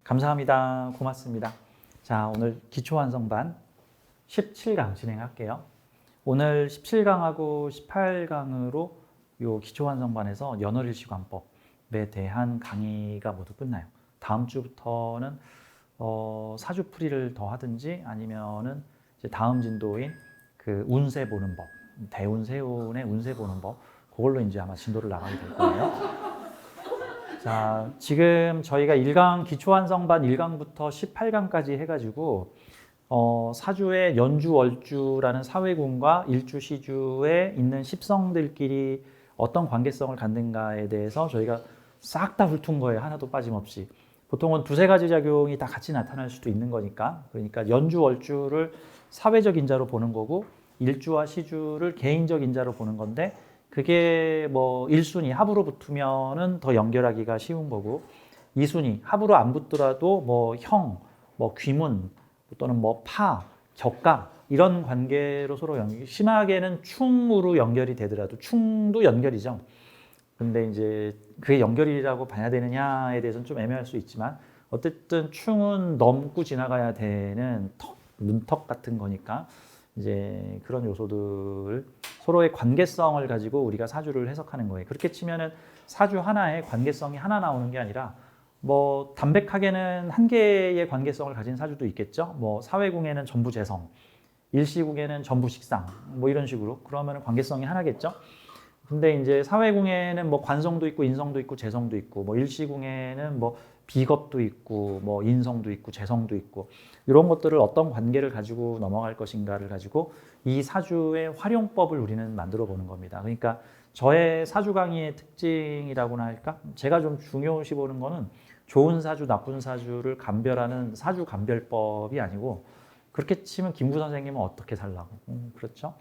감사합니다. 고맙습니다. 자, 오늘 기초완성반 17강 진행할게요. 오늘 17강하고 18강으로 요 기초완성반에서 연월일시관법에 대한 강의가 모두 끝나요. 다음 주부터는 사주풀이를 더 하든지 아니면은 이제 다음 진도인 그 운세 보는 법, 대운세운의 운세 보는 법, 그걸로 이제 아마 진도를 나가게 될 거예요. 자, 지금 저희가 1강 기초완성반 1강부터 18강까지 해가지고 사주의 연주월주라는 사회군과 일주시주에 있는 십성들끼리 어떤 관계성을 갖는가에 대해서 저희가 싹 다 훑은 거예요. 하나도 빠짐없이. 보통은 두세 가지 작용이 다 같이 나타날 수도 있는 거니까. 그러니까 연주월주를 사회적 인자로 보는 거고 일주와 시주를 개인적 인자로 보는 건데 그게 뭐 1순위 합으로 붙으면은 더 연결하기가 쉬운 거고 2순위 합으로 안 붙더라도 뭐 형, 뭐 귀문 또는 뭐 파, 격가 이런 관계로 서로 심하게는 충으로 연결이 되더라도 충도 연결이죠. 근데 이제 그게 연결이라고 봐야 되느냐에 대해서는 좀 애매할 수 있지만 어쨌든 충은 넘고 지나가야 되는 턱, 문턱 같은 거니까 이제 그런 요소들 서로의 관계성을 가지고 우리가 사주를 해석하는 거예요. 그렇게 치면은 사주 하나에 관계성이 하나 나오는 게 아니라 뭐 담백하게는 한 개의 관계성을 가진 사주도 있겠죠. 뭐 사회궁에는 전부 재성, 일시궁에는 전부 식상, 뭐 이런 식으로 그러면 관계성이 하나겠죠. 근데 이제 사회궁에는 뭐 관성도 있고 인성도 있고 재성도 있고 뭐 일시궁에는 뭐 비겁도 있고 뭐 인성도 있고 재성도 있고 이런 것들을 어떤 관계를 가지고 넘어갈 것인가를 가지고 이 사주의 활용법을 우리는 만들어 보는 겁니다. 그러니까 저의 사주 강의의 특징이라고나 할까? 제가 좀 중요시 보는 거는 좋은 사주, 나쁜 사주를 감별하는 사주 감별법이 아니고 그렇게 치면 김구 선생님은 어떻게 살라고? 그렇죠?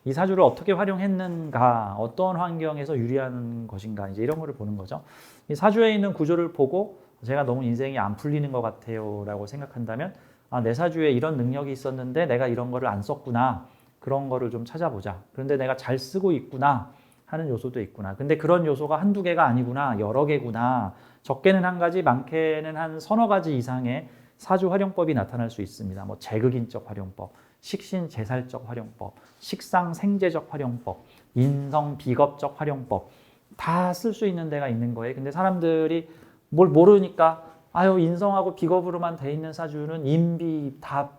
이 사주를 어떻게 활용했는가, 어떤 환경에서 유리한 것인가, 이제 이런 거를 보는 거죠. 이 사주에 있는 구조를 보고 제가 너무 인생이 안 풀리는 것 같아요 라고 생각한다면 아, 내 사주에 이런 능력이 있었는데 내가 이런 거를 안 썼구나. 그런 거를 좀 찾아보자. 그런데 내가 잘 쓰고 있구나 하는 요소도 있구나. 근데 그런 요소가 한두 개가 아니구나. 여러 개구나. 적게는 한 가지, 많게는 한 서너 가지 이상의 사주 활용법이 나타날 수 있습니다. 뭐 제극인적 활용법, 식신제살적 활용법, 식상생재적 활용법, 인성비겁적 활용법 다 쓸 수 있는 데가 있는 거예요. 근데 사람들이 뭘 모르니까 아유 인성하고 비겁으로만 돼 있는 사주는 인비 다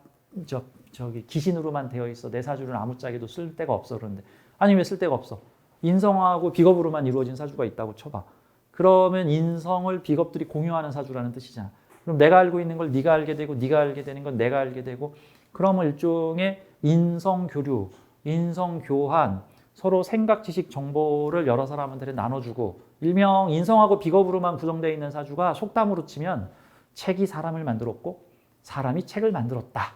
저기 기신으로만 되어 있어. 내 사주는 아무짝에도 쓸 데가 없어. 그런데 아니 왜 쓸 데가 없어? 인성하고 비겁으로만 이루어진 사주가 있다고 쳐봐. 그러면 인성을 비겁들이 공유하는 사주라는 뜻이잖아. 그럼 내가 알고 있는 걸 네가 알게 되고 네가 알게 되는 건 내가 알게 되고 그러면 일종의 인성 교류, 인성 교환, 서로 생각, 지식, 정보를 여러 사람한테 나눠주고 일명 인성하고 비겁으로만 구성되어 있는 사주가 속담으로 치면 책이 사람을 만들었고 사람이 책을 만들었다.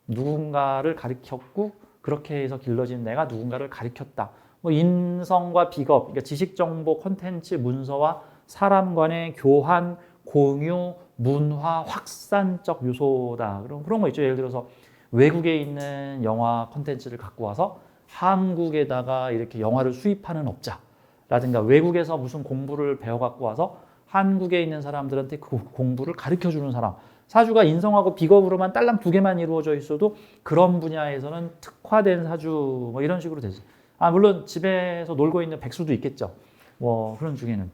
누군가를 가르쳤고 그렇게 해서 길러진 내가 누군가를 가르쳤다. 뭐 인성과 비겁, 그러니까 지식, 정보, 콘텐츠, 문서와 사람 간의 교환, 공유, 문화, 확산적 요소다. 그런 거 있죠. 예를 들어서 외국에 있는 영화 콘텐츠를 갖고 와서 한국에다가 이렇게 영화를 수입하는 업자라든가 외국에서 무슨 공부를 배워 갖고 와서 한국에 있는 사람들한테 그 공부를 가르쳐 주는 사람. 사주가 인성하고 비겁으로만 딸랑 두 개만 이루어져 있어도 그런 분야에서는 특화된 사주 뭐 이런 식으로 되죠. 아, 물론 집에서 놀고 있는 백수도 있겠죠. 뭐 그런 중에는.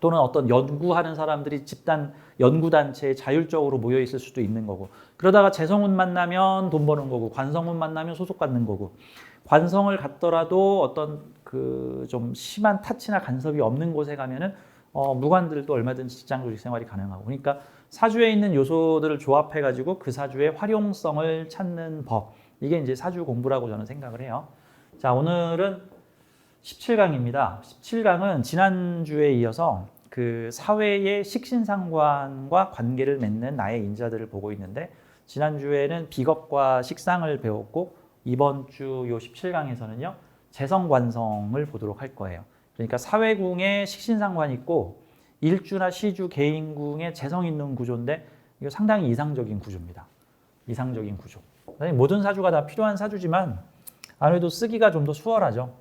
또는 어떤 연구하는 사람들이 집단 연구단체에 자율적으로 모여 있을 수도 있는 거고 그러다가 재성운 만나면 돈 버는 거고 관성운 만나면 소속 갖는 거고 관성을 갖더라도 어떤 그 좀 심한 타치나 간섭이 없는 곳에 가면은 무관들도 얼마든지 직장 조직 생활이 가능하고 그러니까 사주에 있는 요소들을 조합해 가지고 그 사주의 활용성을 찾는 법 이게 이제 사주 공부라고 저는 생각을 해요. 자, 오늘은 17강입니다. 17강은 지난주에 이어서 그 사회의 식신상관과 관계를 맺는 나의 인자들을 보고 있는데 지난주에는 비겁과 식상을 배웠고 이번 주 요 17강에서는요. 재성관성을 보도록 할 거예요. 그러니까 사회궁에 식신상관이 있고 일주나 시주 개인궁에 재성 있는 구조인데 이거 상당히 이상적인 구조입니다. 이상적인 구조. 모든 사주가 다 필요한 사주지만 아무래도 쓰기가 좀 더 수월하죠.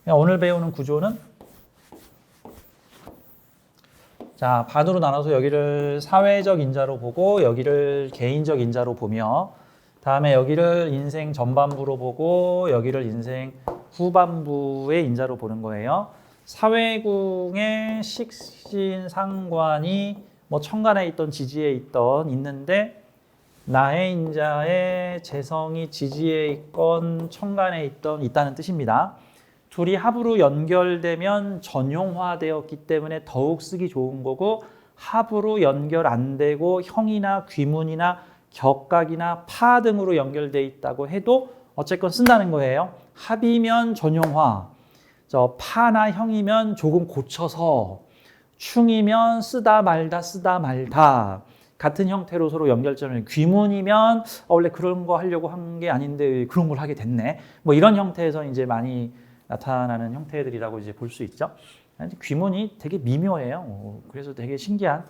오늘 배우는 구조는 자, 반으로 나눠서 여기를 사회적 인자로 보고 여기를 개인적 인자로 보며 다음에 여기를 인생 전반부로 보고 여기를 인생 후반부의 인자로 보는 거예요. 사회궁의 식신상관이 뭐 천간에 있던 지지에 있는데 나의 인자의 재성이 지지에 있건 천간에 있다는 뜻입니다. 둘이 합으로 연결되면 전용화되었기 때문에 더욱 쓰기 좋은 거고 합으로 연결 안 되고 형이나 귀문이나 격각이나 파 등으로 연결돼 있다고 해도 어쨌건 쓴다는 거예요. 합이면 전용화, 파나 형이면 조금 고쳐서, 충이면 쓰다 말다 같은 형태로 서로 연결점을, 귀문이면 원래 그런 거 하려고 한 게 아닌데 그런 걸 하게 됐네. 뭐 이런 형태에서 이제 많이 나타나는 형태들이라고 이제 볼 수 있죠. 귀문이 되게 미묘해요. 그래서 되게 신기한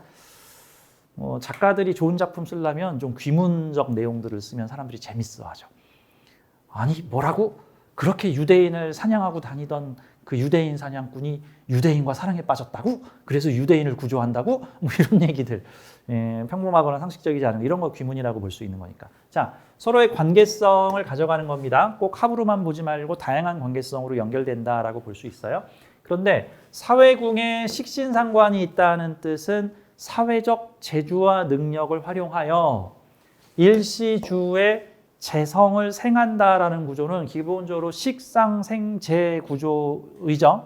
작가들이 좋은 작품 쓰려면 좀 귀문적 내용들을 쓰면 사람들이 재밌어하죠. 아니 뭐라고? 그렇게 유대인을 사냥하고 다니던 그 유대인 사냥꾼이 유대인과 사랑에 빠졌다고? 그래서 유대인을 구조한다고? 뭐 이런 얘기들. 평범하거나 상식적이지 않은 이런 거 귀문이라고 볼 수 있는 거니까. 자, 서로의 관계성을 가져가는 겁니다. 꼭 합으로만 보지 말고 다양한 관계성으로 연결된다라고 볼 수 있어요. 그런데 사회궁에 식신상관이 있다는 뜻은 사회적 재주와 능력을 활용하여 일시주의 재성을 생한다라는 구조는 기본적으로 식상생재 구조이죠.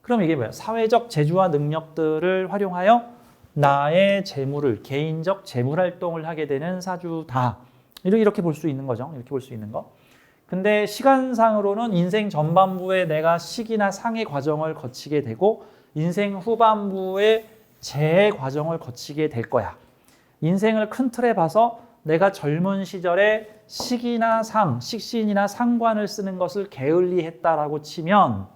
그럼 이게 뭐예요? 사회적 재주와 능력들을 활용하여 나의 재물을, 개인적 재물 활동을 하게 되는 사주다. 이렇게 볼 수 있는 거죠. 이렇게 볼 수 있는 거. 근데 시간상으로는 인생 전반부에 내가 식이나 상의 과정을 거치게 되고 인생 후반부에 재의 과정을 거치게 될 거야. 인생을 큰 틀에 봐서 내가 젊은 시절에 식이나 상, 식신이나 상관을 쓰는 것을 게을리했다라고 치면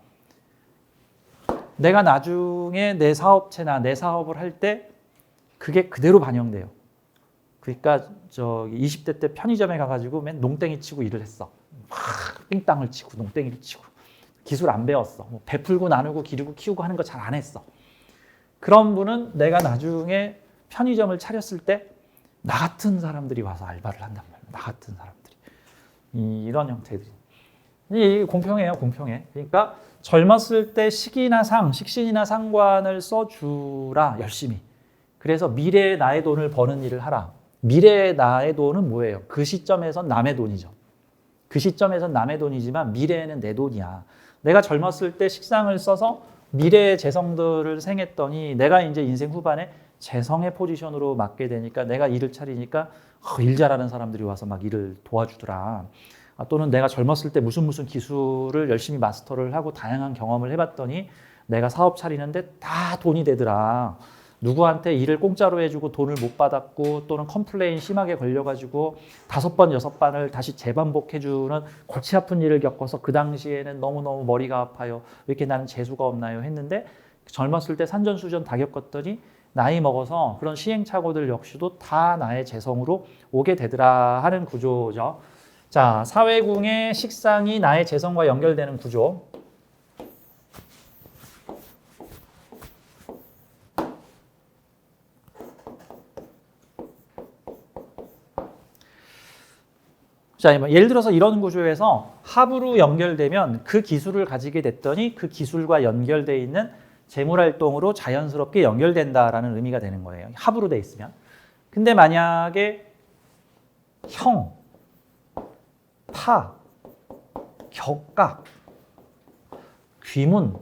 내가 나중에 내 사업체나 내 사업을 할 때 그게 그대로 반영돼요. 그러니까 20대 때 편의점에 가가지고 맨 농땡이 치고 일을 했어. 막 삥땅을 치고 농땡이를 치고 기술 안 배웠어. 뭐 베풀고 나누고 기르고 키우고 하는 거 잘 안 했어. 그런 분은 내가 나중에 편의점을 차렸을 때 나 같은 사람들이 와서 알바를 한단 말이에요. 나 같은 사람들이. 이런 형태들이. 이 공평해요. 공평해. 그러니까 젊었을 때 식이나 상, 식신이나 상관을 써주라. 열심히. 그래서 미래의 나의 돈을 버는 일을 하라. 미래의 나의 돈은 뭐예요? 그 시점에선 남의 돈이죠. 그 시점에선 남의 돈이지만 미래에는 내 돈이야. 내가 젊었을 때 식상을 써서 미래의 재성들을 생했더니 내가 이제 인생 후반에 재성의 포지션으로 맡게 되니까 내가 일을 차리니까 일 잘하는 사람들이 와서 막 일을 도와주더라. 또는 내가 젊었을 때 무슨 기술을 열심히 마스터를 하고 다양한 경험을 해봤더니 내가 사업 차리는데 다 돈이 되더라. 누구한테 일을 공짜로 해주고 돈을 못 받았고 또는 컴플레인 심하게 걸려가지고 5번, 6번을 다시 재반복해주는 골치 아픈 일을 겪어서 그 당시에는 너무너무 머리가 아파요. 왜 이렇게 나는 재수가 없나요? 했는데 젊었을 때 산전수전 다 겪었더니 나이 먹어서 그런 시행착오들 역시도 다 나의 재성으로 오게 되더라 하는 구조죠. 자, 사회궁의 식상이 나의 재성과 연결되는 구조. 자, 예를 들어서 이런 구조에서 합으로 연결되면 그 기술을 가지게 됐더니 그 기술과 연결되어 있는 재물활동으로 자연스럽게 연결된다라는 의미가 되는 거예요. 합으로 돼 있으면. 근데 만약에 형, 파, 격각, 귀문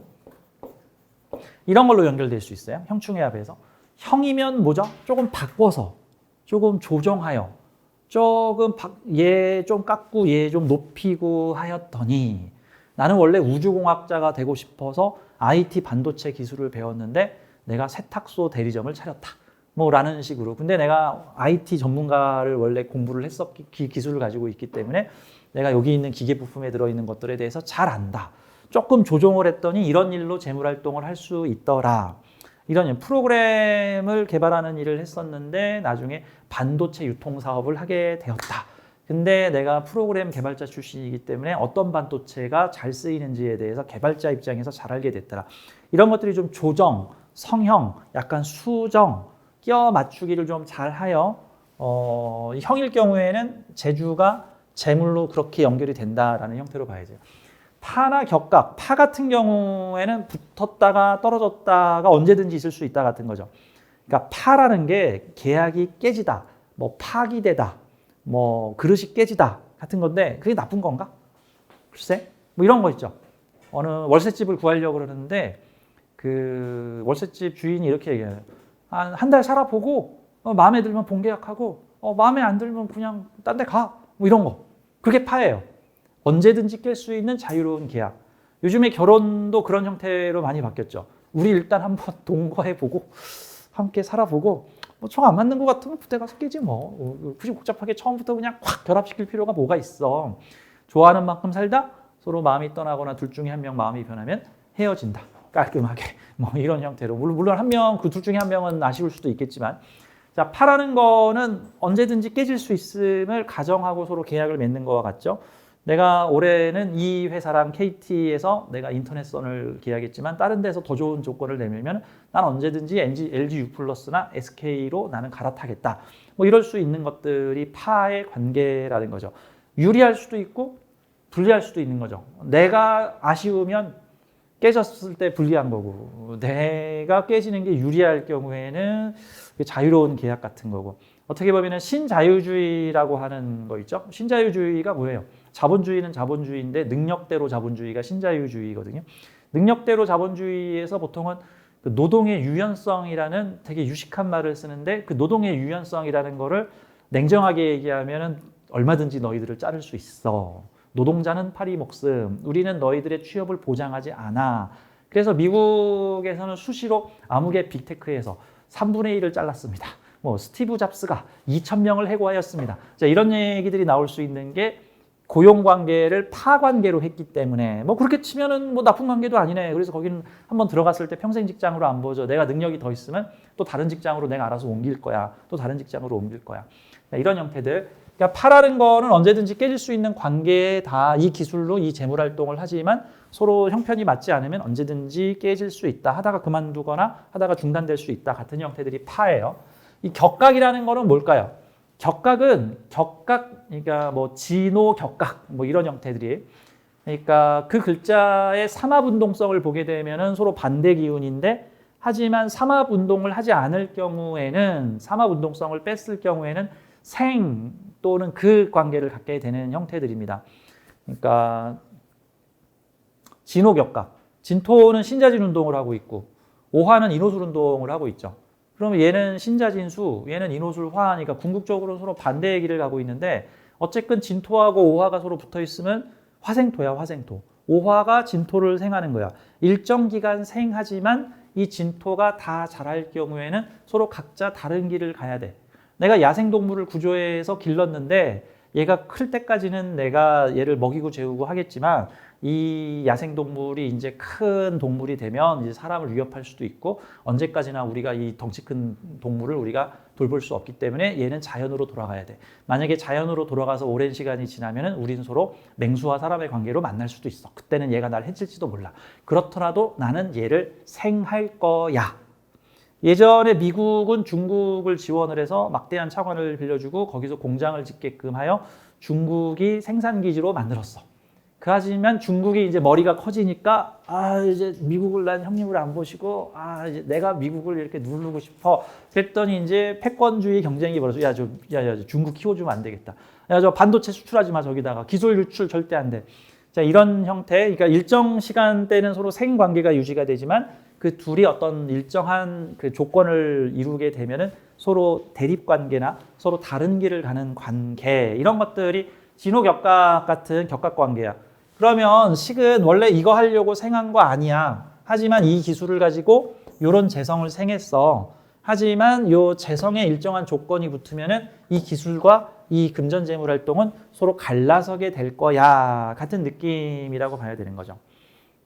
이런 걸로 연결될 수 있어요. 형충의 합에서. 형이면 뭐죠? 조금 바꿔서, 조금 조정하여, 조금 얘 좀 깎고 얘 좀 높이고 하였더니 나는 원래 우주공학자가 되고 싶어서 IT 반도체 기술을 배웠는데 내가 세탁소 대리점을 차렸다. 뭐 라는 식으로. 근데 내가 IT 전문가를 원래 공부를 했었기, 기술을 가지고 있기 때문에 내가 여기 있는 기계 부품에 들어있는 것들에 대해서 잘 안다. 조금 조정을 했더니 이런 일로 재물활동을 할 수 있더라. 이런 프로그램을 개발하는 일을 했었는데 나중에 반도체 유통 사업을 하게 되었다. 근데 내가 프로그램 개발자 출신이기 때문에 어떤 반도체가 잘 쓰이는지에 대해서 개발자 입장에서 잘 알게 됐더라. 이런 것들이 좀 조정, 성형, 약간 수정, 끼워 맞추기를 좀 잘하여 형일 경우에는 재주가 재물로 그렇게 연결이 된다라는 형태로 봐야죠. 파나 격각, 파 같은 경우에는 붙었다가 떨어졌다가 언제든지 있을 수 있다 같은 거죠. 그러니까 파라는 게 계약이 깨지다, 뭐 파기되다, 뭐 그릇이 깨지다 같은 건데 그게 나쁜 건가? 글쎄, 뭐 이런 거 있죠. 어느 월세집을 구하려고 그러는데 그 월세집 주인이 이렇게 얘기해요. 한 달 살아보고 마음에 들면 본계약하고 마음에 안 들면 그냥 딴 데 가. 뭐 이런 거. 그게 파예요. 언제든지 깰 수 있는 자유로운 계약. 요즘에 결혼도 그런 형태로 많이 바뀌었죠. 우리 일단 한번 동거해보고 함께 살아보고 뭐 정 안 맞는 것 같으면 그때 가서 깨지 뭐. 굳이 복잡하게 처음부터 그냥 확 결합시킬 필요가 뭐가 있어. 좋아하는 만큼 살다 서로 마음이 떠나거나 둘 중에 한 명 마음이 변하면 헤어진다. 깔끔하게. 뭐 이런 형태로. 물론 한 명, 그 둘 중에 한 명은 아쉬울 수도 있겠지만 자, 파라는 거는 언제든지 깨질 수 있음을 가정하고 서로 계약을 맺는 거와 같죠. 내가 올해는 이 회사랑 KT에서 내가 인터넷선을 계약했지만 다른 데서 더 좋은 조건을 내밀면 난 언제든지 LG U+나 SK로 나는 갈아타겠다. 뭐 이럴 수 있는 것들이 파의 관계라는 거죠. 유리할 수도 있고 불리할 수도 있는 거죠. 내가 아쉬우면 깨졌을 때 불리한 거고 내가 깨지는 게 유리할 경우에는 자유로운 계약 같은 거고 어떻게 보면 신자유주의라고 하는 거 있죠. 신자유주의가 뭐예요? 자본주의는 자본주의인데 능력대로 자본주의가 신자유주의거든요. 능력대로 자본주의에서 보통은 그 노동의 유연성이라는 되게 유식한 말을 쓰는데 그 노동의 유연성이라는 거를 냉정하게 얘기하면 얼마든지 너희들을 자를 수 있어. 노동자는 파리 목숨, 우리는 너희들의 취업을 보장하지 않아. 그래서 미국에서는 수시로 암흑의 빅테크에서 3분의 1을 잘랐습니다. 뭐 스티브 잡스가 2,000명을 해고하였습니다. 자, 이런 얘기들이 나올 수 있는 게 고용관계를 파관계로 했기 때문에 뭐 그렇게 치면은 뭐 나쁜 관계도 아니네. 그래서 거기는 한번 들어갔을 때 평생 직장으로 안 보죠. 내가 능력이 더 있으면 또 다른 직장으로 내가 알아서 옮길 거야. 또 다른 직장으로 옮길 거야. 자, 이런 형태들. 그러니까 파라는 거는 언제든지 깨질 수 있는 관계에 다 이 기술로 이 재물 활동을 하지만 서로 형편이 맞지 않으면 언제든지 깨질 수 있다. 하다가 그만두거나 하다가 중단될 수 있다. 같은 형태들이 파예요. 이 격각이라는 거는 뭘까요? 격각은 그러니까 뭐 진호 격각 뭐 이런 형태들이 그러니까 그 글자의 삼합 운동성을 보게 되면은 서로 반대 기운인데 하지만 삼합 운동을 하지 않을 경우에는 삼합 운동성을 뺐을 경우에는 생 또는 그 관계를 갖게 되는 형태들입니다. 그러니까 진호격각, 진토는 신자진 운동을 하고 있고 오화는 인호술 운동을 하고 있죠. 그러면 얘는 신자진수, 얘는 인호술 화하니까 궁극적으로 서로 반대의 길을 가고 있는데 어쨌든 진토하고 오화가 서로 붙어 있으면 화생토야, 화생토. 오화가 진토를 생하는 거야. 일정 기간 생하지만 이 진토가 다 자랄 경우에는 서로 각자 다른 길을 가야 돼. 내가 야생동물을 구조해서 길렀는데 얘가 클 때까지는 내가 얘를 먹이고 재우고 하겠지만 이 야생동물이 이제 큰 동물이 되면 이제 사람을 위협할 수도 있고 언제까지나 우리가 이 덩치 큰 동물을 우리가 돌볼 수 없기 때문에 얘는 자연으로 돌아가야 돼. 만약에 자연으로 돌아가서 오랜 시간이 지나면은 우린 서로 맹수와 사람의 관계로 만날 수도 있어. 그때는 얘가 날 해칠지도 몰라. 그렇더라도 나는 얘를 생할 거야. 예전에 미국은 중국을 지원을 해서 막대한 차관을 빌려주고 거기서 공장을 짓게끔 하여 중국이 생산기지로 만들었어. 하지만 중국이 이제 머리가 커지니까 이제 미국을 난 형님을 안 보시고 이제 내가 미국을 이렇게 누르고 싶어. 그랬더니 이제 패권주의 경쟁이 벌어서 야, 중국 키워주면 안 되겠다. 야, 저 반도체 수출하지 마 저기다가 기술 유출 절대 안 돼. 자, 이런 형태, 그러니까 일정 시간대는 서로 생관계가 유지가 되지만 그 둘이 어떤 일정한 그 조건을 이루게 되면은 서로 대립관계나 서로 다른 길을 가는 관계 이런 것들이 진호격각 같은 격각관계야. 그러면 식은 원래 이거 하려고 생한 거 아니야. 하지만 이 기술을 가지고 이런 재성을 생했어. 하지만 이 재성에 일정한 조건이 붙으면은 이 기술과 이 금전재물 활동은 서로 갈라서게 될 거야. 같은 느낌이라고 봐야 되는 거죠.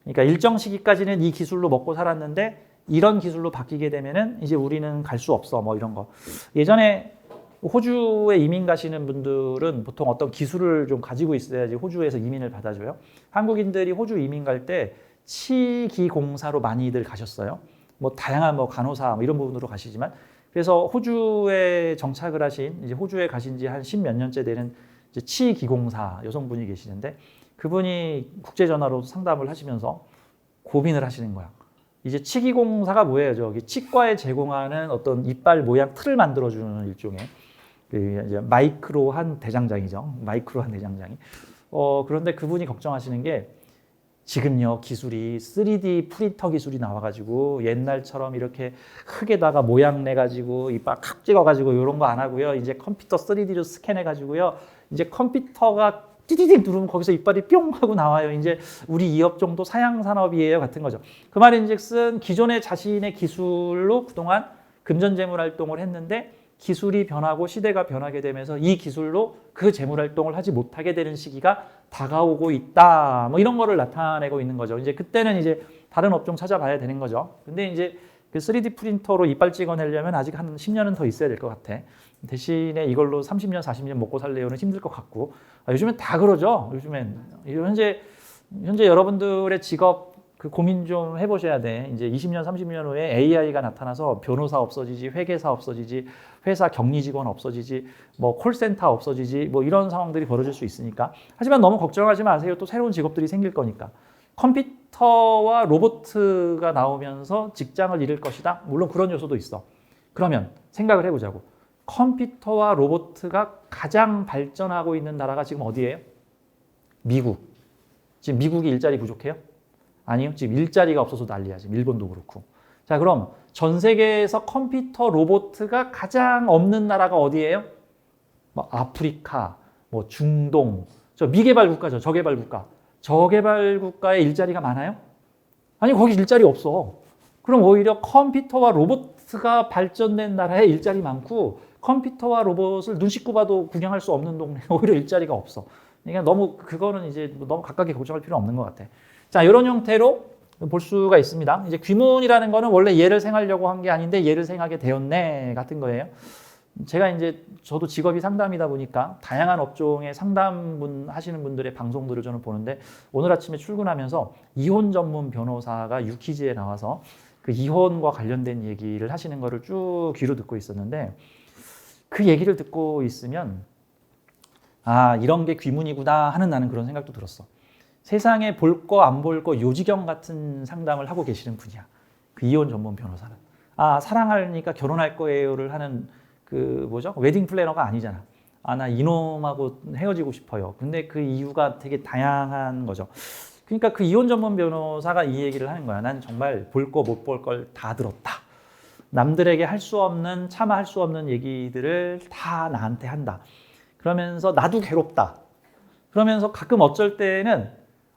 그러니까 일정 시기까지는 이 기술로 먹고 살았는데 이런 기술로 바뀌게 되면은 이제 우리는 갈 수 없어. 뭐 이런 거. 예전에 호주에 이민 가시는 분들은 보통 어떤 기술을 좀 가지고 있어야지 호주에서 이민을 받아줘요. 한국인들이 호주 이민 갈 때 치기공사로 많이들 가셨어요. 뭐 다양한 뭐 간호사 뭐 이런 부분으로 가시지만 그래서 호주에 정착을 하신 이제 호주에 가신 지 한 10몇 년째 되는 이제 치기공사 여성분이 계시는데 그분이 국제 전화로 상담을 하시면서 고민을 하시는 거야. 이제 치기공사가 뭐예요? 저기 치과에 제공하는 어떤 이빨 모양 틀을 만들어주는 일종의 그 이제 마이크로한 대장장이죠. 마이크로한 대장장이. 그런데 그분이 걱정하시는 게 지금요 기술이 3D 프린터 기술이 나와가지고 옛날처럼 이렇게 흙에다가 모양 내가지고 이빨 칵 찍어가지고 이런 거 안 하고요. 이제 컴퓨터 3D로 스캔해가지고요. 이제 컴퓨터가 띠디디 누르면 거기서 이빨이 뿅 하고 나와요. 이제 우리 이 업종도 사양 산업이에요 같은 거죠. 그 말인즉슨 기존의 자신의 기술로 그동안 금전재물 활동을 했는데 기술이 변하고 시대가 변하게 되면서 이 기술로 그 재물 활동을 하지 못하게 되는 시기가 다가오고 있다. 뭐 이런 거를 나타내고 있는 거죠. 이제 그때는 이제 다른 업종 찾아봐야 되는 거죠. 근데 이제 그 3D 프린터로 이빨 찍어내려면 아직 한 10년은 더 있어야 될 것 같아. 대신에 이걸로 30년, 40년 먹고 살려는 힘들 것 같고. 요즘엔 다 그러죠. 요즘엔 현재 여러분들의 직업 그 고민 좀 해보셔야 돼. 이제 20년, 30년 후에 AI가 나타나서 변호사 없어지지, 회계사 없어지지, 회사 격리 직원 없어지지, 뭐 콜센터 없어지지, 뭐 이런 상황들이 벌어질 수 있으니까. 하지만 너무 걱정하지 마세요. 또 새로운 직업들이 생길 거니까. 컴퓨터와 로봇가 나오면서 직장을 잃을 것이다. 물론 그런 요소도 있어. 그러면 생각을 해보자고. 컴퓨터와 로봇가 가장 발전하고 있는 나라가 지금 어디예요? 미국. 지금 미국이 일자리 부족해요? 아니요. 지금 일자리가 없어서 난리야. 지금 일본도 그렇고. 자, 그럼 전 세계에서 컴퓨터 로봇가 가장 없는 나라가 어디예요? 뭐 아프리카, 뭐 중동, 저 미개발 국가죠. 저개발 국가. 저개발 국가에 일자리가 많아요? 아니, 거기 일자리 없어. 그럼 오히려 컴퓨터와 로봇가 발전된 나라에 일자리 많고 컴퓨터와 로봇을 눈 씻고 봐도 구경할 수 없는 동네에 오히려 일자리가 없어. 그러니까 너무 그거는 이제 너무 가깝게 걱정할 필요 없는 것 같아. 자, 이런 형태로 볼 수가 있습니다. 이제 귀문이라는 거는 원래 얘를 생하려고 한 게 아닌데 얘를 생하게 되었네 같은 거예요. 제가 이제 저도 직업이 상담이다 보니까 다양한 업종의 상담 하시는 분들의 방송들을 저는 보는데 오늘 아침에 출근하면서 이혼 전문 변호사가 유퀴즈에 나와서 그 이혼과 관련된 얘기를 하시는 거를 쭉 귀로 듣고 있었는데 그 얘기를 듣고 있으면 아, 이런 게 귀문이구나 하는 나는 그런 생각도 들었어. 세상에 볼 거 안 볼 거 요지경 같은 상담을 하고 계시는 분이야. 그 이혼 전문 변호사는. 아, 사랑하니까 결혼할 거예요를 하는 그 뭐죠? 웨딩 플래너가 아니잖아. 아, 나 이놈하고 헤어지고 싶어요. 근데 그 이유가 되게 다양한 거죠. 그러니까 그 이혼 전문 변호사가 이 얘기를 하는 거야. 난 정말 볼 거 못 볼 걸 다 들었다. 남들에게 할 수 없는 차마 할 수 없는 얘기들을 다 나한테 한다. 그러면서 나도 괴롭다. 그러면서 가끔 어쩔 때는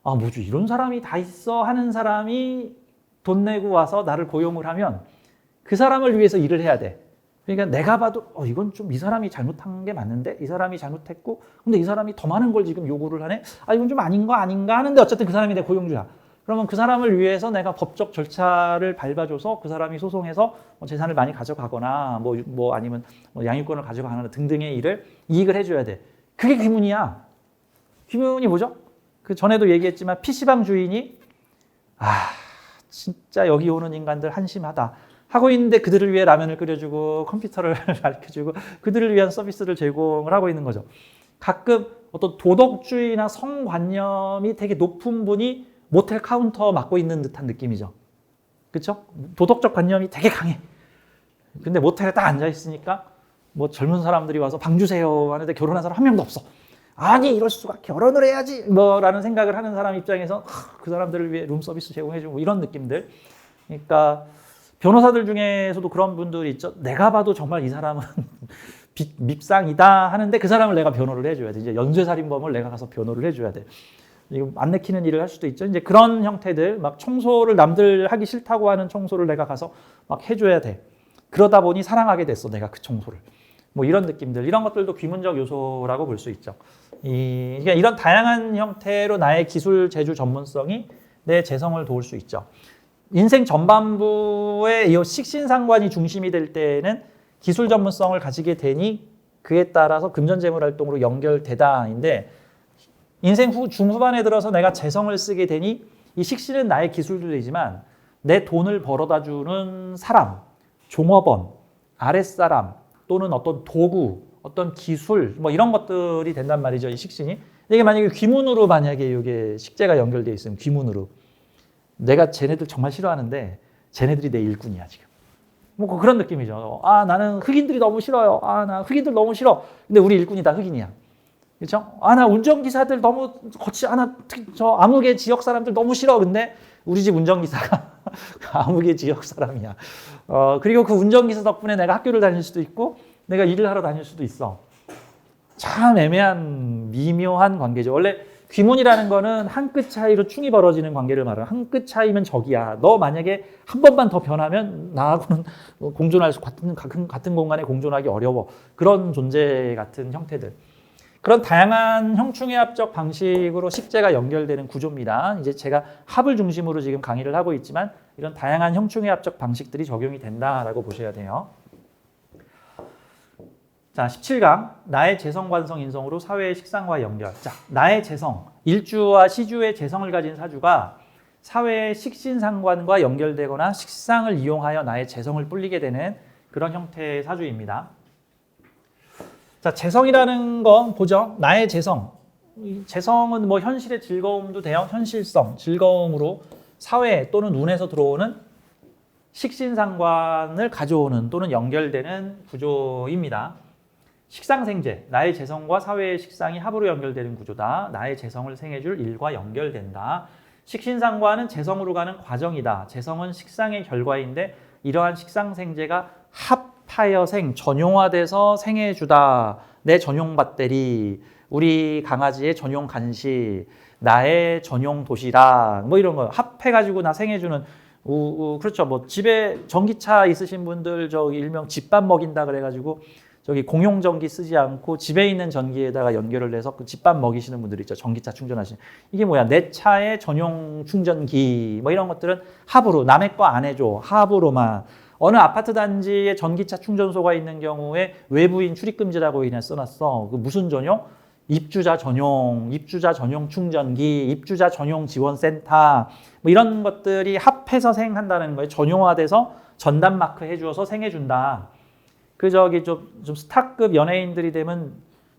아, 뭐지 이런 사람이 다 있어 하는 사람이 돈 내고 와서 나를 고용을 하면 그 사람을 위해서 일을 해야 돼. 그러니까 내가 봐도 이건 좀 이 사람이 잘못한 게 맞는데 이 사람이 잘못했고 근데 이 사람이 더 많은 걸 지금 요구를 하네. 아, 이건 좀 아닌가 하는데 어쨌든 그 사람이 내 고용주야. 그러면 그 사람을 위해서 내가 법적 절차를 밟아줘서 그 사람이 소송해서 재산을 많이 가져가거나 뭐 아니면 양육권을 가져가거나 등등의 일을 이익을 해줘야 돼. 그게 귀문이야. 귀문이 뭐죠? 그 전에도 얘기했지만 PC방 주인이 진짜 여기 오는 인간들 한심하다 하고 있는데 그들을 위해 라면을 끓여주고 컴퓨터를 가르쳐주고 그들을 위한 서비스를 제공을 하고 있는 거죠. 가끔 어떤 도덕주의나 성관념이 되게 높은 분이 모텔 카운터 맡고 있는 듯한 느낌이죠. 그렇죠? 도덕적 관념이 되게 강해. 근데 모텔에 딱 앉아 있으니까 뭐 젊은 사람들이 와서 방 주세요 하는데 결혼한 사람 한 명도 없어. 아니 이럴 수가 결혼을 해야지 뭐라는 생각을 하는 사람 입장에서 그 사람들을 위해 룸 서비스 제공해주고 이런 느낌들. 그러니까 변호사들 중에서도 그런 분들이 있죠. 내가 봐도 정말 이 사람은 밉상이다 하는데 그 사람을 내가 변호를 해줘야 돼. 이제 연쇄살인범을 내가 가서 변호를 해줘야 돼. 이거 안 내키는 일을 할 수도 있죠. 이제 그런 형태들, 막 청소를 남들 하기 싫다고 하는 청소를 내가 가서 막 해줘야 돼. 그러다 보니 사랑하게 됐어, 내가 그 청소를. 뭐 이런 느낌들, 이런 것들도 귀문적 요소라고 볼 수 있죠. 그러니까 이런 다양한 형태로 나의 기술 제주 전문성이 내 재성을 도울 수 있죠. 인생 전반부의 이 식신상관이 중심이 될 때는 기술 전문성을 가지게 되니 그에 따라서 금전재물 활동으로 연결되다인데 인생 중후반에 들어서 내가 재성을 쓰게 되니 이 식신은 나의 기술도 되지만 내 돈을 벌어다 주는 사람, 종업원, 아랫사람 또는 어떤 도구, 어떤 기술 뭐 이런 것들이 된단 말이죠. 이 식신이. 이게 만약에 귀문으로 만약에 이게 식재가 연결되어 있으면 귀문으로 내가 쟤네들 정말 싫어하는데 쟤네들이 내 일꾼이야 지금. 뭐 그런 느낌이죠. 아 나는 흑인들이 너무 싫어요. 아 나 흑인들 너무 싫어. 근데 우리 일꾼이 다 흑인이야. 그렇죠? 아 나 운전기사들 너무 저 암흑의 지역 사람들 너무 싫어. 근데 우리 집 운전기사가 암흑의 지역 사람이야. 그리고 그 운전기사 덕분에 내가 학교를 다닐 수도 있고 내가 일을 하러 다닐 수도 있어. 참 애매한 미묘한 관계죠. 원래 귀문이라는 거는 한 끗 차이로 충이 벌어지는 관계를 말해요. 한 끗 차이면 적이야. 너 만약에 한 번만 더 변하면 나하고는 공존할 수 같은 공간에 공존하기 어려워. 그런 존재 같은 형태들. 그런 다양한 형충해합적 방식으로 식재가 연결되는 구조입니다. 이제 제가 합을 중심으로 지금 강의를 하고 있지만 이런 다양한 형충해합적 방식들이 적용이 된다라고 보셔야 돼요. 자, 17강 나의 재성관성 인성으로 사회의 식상과 연결. 자, 나의 재성, 일주와 시주의 재성을 가진 사주가 사회의 식신상관과 연결되거나 식상을 이용하여 나의 재성을 뿔리게 되는 그런 형태의 사주입니다. 자, 재성이라는 건 보죠. 나의 재성. 재성은 뭐 현실의 즐거움도 돼요. 현실성, 즐거움으로 사회 또는 운에서 들어오는 식신상관을 가져오는 또는 연결되는 구조입니다. 식상생재, 나의 재성과 사회의 식상이 합으로 연결되는 구조다. 나의 재성을 생해줄 일과 연결된다. 식신상관은 재성으로 가는 과정이다. 재성은 식상의 결과인데 이러한 식상생재가 합하여 전용화돼서 생해주다. 내 전용 배터리, 우리 강아지의 전용 간식, 나의 전용 도시락 뭐 이런 거 합해가지고 나 생해주는 그렇죠. 뭐 집에 전기차 있으신 분들 저기 일명 집밥 먹인다 그래가지고 저기 공용 전기 쓰지 않고 집에 있는 전기에다가 연결을 해서 그 집밥 먹이시는 분들 있죠. 전기차 충전하시는. 이게 뭐야? 내 차의 전용 충전기 뭐 이런 것들은 합으로 남의 거 안 해줘. 합으로만. 어느 아파트 단지에 전기차 충전소가 있는 경우에 외부인 출입금지라고 그냥 써놨어. 그 무슨 전용? 입주자 전용 충전기, 입주자 전용 지원센터 뭐 이런 것들이 합해서 생한다는 거예요. 전용화돼서 전담 마크 해주어서 생해준다. 그 저기 좀 스타급 연예인들이 되면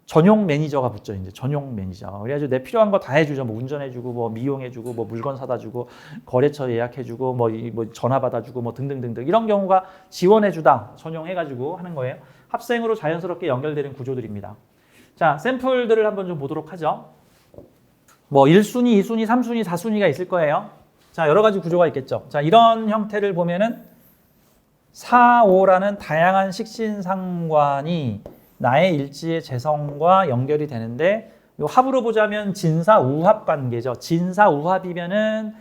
전용 매니저가 붙죠. 이제 전용 매니저. 그래가지고 내 필요한 거 다 해주죠. 뭐 운전해주고, 뭐 미용해주고, 뭐 물건 사다주고, 거래처 예약해주고, 뭐 전화 받아주고, 뭐 등등등등 이런 경우가 지원해주다 전용해가지고 하는 거예요. 합생으로 자연스럽게 연결되는 구조들입니다. 자, 샘플들을 한번 좀 보도록 하죠. 뭐 1순위, 2순위, 3순위, 4순위가 있을 거예요. 자, 여러 가지 구조가 있겠죠. 자, 이런 형태를 보면은 4, 5라는 다양한 식신상관이 나의 일지의 재성과 연결이 되는데 요 합으로 보자면 진사우합 관계죠. 진사우합이면은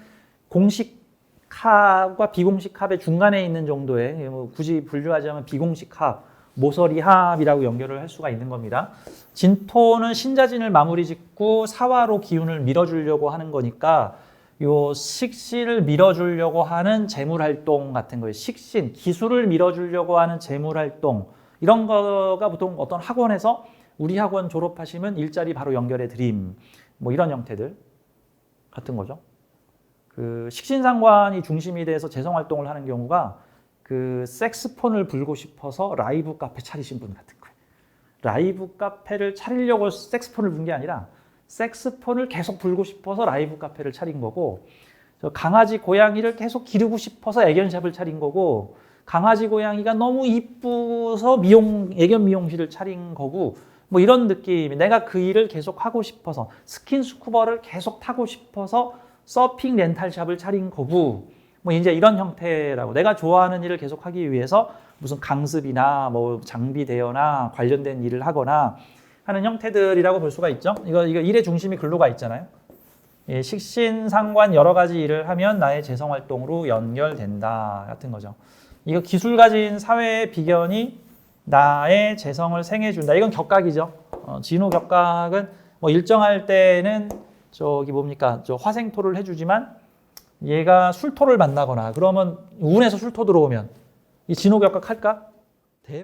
공식 합과 비공식 합의 중간에 있는 정도의 뭐 굳이 분류하자면 비공식 합, 모서리 합이라고 연결을 할 수가 있는 겁니다. 진토는 신자진을 마무리 짓고 사화로 기운을 밀어주려고 하는 거니까 요 식신을 밀어주려고 하는 재물활동 같은 거예요. 식신, 기술을 밀어주려고 하는 재물활동 이런 거가 보통 어떤 학원에서 우리 학원 졸업하시면 일자리 바로 연결해 드림 뭐 이런 형태들 같은 거죠. 그 식신상관이 중심이 돼서 재성활동을 하는 경우가 그 색스폰을 불고 싶어서 라이브 카페 차리신 분 같은 거예요. 라이브 카페를 차리려고 색스폰을 분 게 아니라 색스폰을 계속 불고 싶어서 라이브 카페를 차린 거고 강아지 고양이를 계속 기르고 싶어서 애견샵을 차린 거고 강아지 고양이가 너무 이쁘서 애견 미용실을 차린 거고 뭐 이런 느낌. 내가 그 일을 계속 하고 싶어서 스킨스쿠버를 계속 타고 싶어서 서핑 렌탈샵을 차린 거고 뭐 이제 이런 형태라고 내가 좋아하는 일을 계속 하기 위해서 무슨 강습이나 뭐 장비 대여나 관련된 일을 하거나 하는 형태들이라고 볼 수가 있죠. 이거 일의 중심이 글로 가 있잖아요. 예, 식신상관 여러 가지 일을 하면 나의 재성활동으로 연결된다 같은 거죠. 이거 기술 가진 사회의 비견이 나의 재성을 생해준다. 이건 격각이죠. 진호 격각은 뭐 일정할 때는 저기 뭡니까 저 화생토를 해주지만 얘가 술토를 만나거나 그러면 운에서 술토 들어오면 이 진호 격각 할까?